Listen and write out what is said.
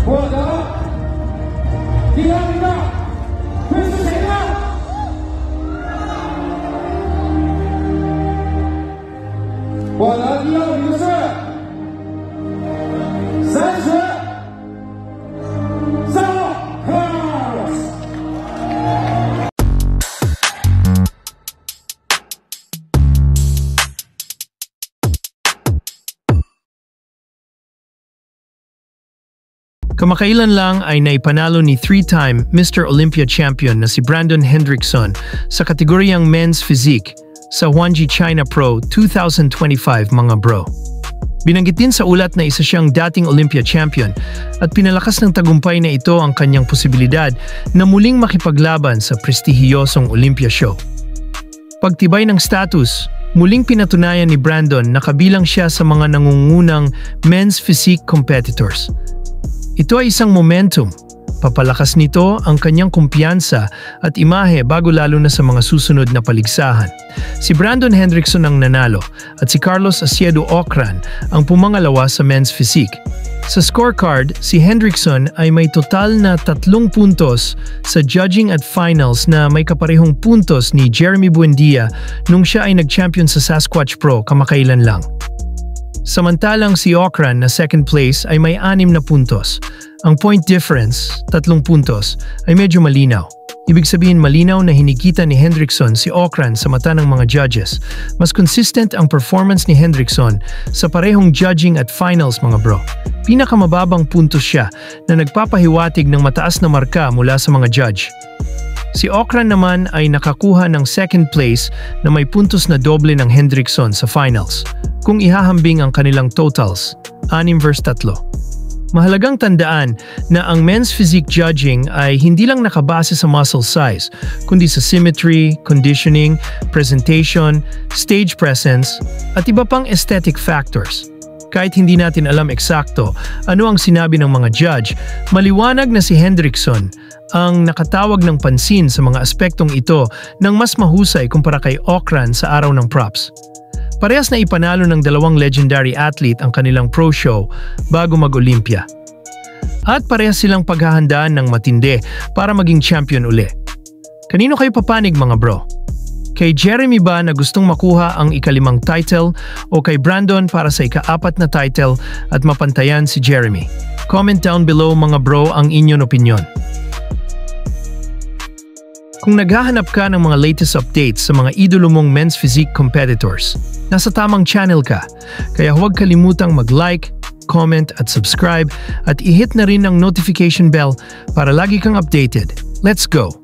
获得第二名的会是谁呢？获得第二名的是Kamakailan lang ay naipanalo ni three-time Mr. Olympia champion na si Brandon Hendrickson sa kategoryang Men's Physique sa Huangji China Pro 2025 mga bro. Binanggit din sa ulat na isa siyang dating Olympia champion at pinalakas ng tagumpay na ito ang kanyang posibilidad na muling makipaglaban sa prestihiyosong Olympia show. Pagtibay ng status, muling pinatunayan ni Brandon na kabilang siya sa mga nangungunang men's physique competitors. Ito ay isang momentum. Papalakas nito ang kanyang kumpiyansa at imahe bago lalo na sa mga susunod na paligsahan. Si Brandon Hendrickson ang nanalo at si Carlos Asiedo Ocran ang pumangalawa sa men's physique. Sa scorecard, si Hendrickson ay may total na 3 puntos sa judging at finals na may kaparehong puntos ni Jeremy Buendia nung siya ay nag-champion sa Sasquatch Pro kamakailan lang. Samantalang si Ocran na second place ay may 6 na puntos. Ang point difference, 3 puntos, ay medyo malinaw. Ibig sabihin malinaw na hinikita ni Hendrickson si Ocran sa mata ng mga judges. Mas consistent ang performance ni Hendrickson sa parehong judging at finals mga bro. Pinakamababang puntos siya na nagpapahiwatig ng mataas na marka mula sa mga judge. Si Ocran naman ay nakakuha ng second place na may puntos na doble ng Hendrickson sa finals, kung ihahambing ang kanilang totals, 6 versus 3. Mahalagang tandaan na ang men's physique judging ay hindi lang nakabase sa muscle size, kundi sa symmetry, conditioning, presentation, stage presence, at iba pang aesthetic factors. Kahit hindi natin alam eksakto ano ang sinabi ng mga judge, maliwanag na si Hendrickson ang nakatawag ng pansin sa mga aspektong ito ng mas mahusay kumpara kay Ocran sa araw ng props. Parehas na ipanalo ng 2 legendary athlete ang kanilang pro show bago mag-Olympia. At parehas silang paghahandaan ng matindi para maging champion uli. Kanino kayo papanig mga bro? Kay Jeremy ba na gustong makuha ang ika-5 title o kay Brandon para sa ika-4 na title at mapantayan si Jeremy? Comment down below mga bro ang inyong opinyon. Kung naghahanap ka ng mga latest updates sa mga idolo mong men's physique competitors, nasa tamang channel ka. Kaya huwag kalimutang mag-like, comment at subscribe at i-hit na rin ang notification bell para lagi kang updated. Let's go!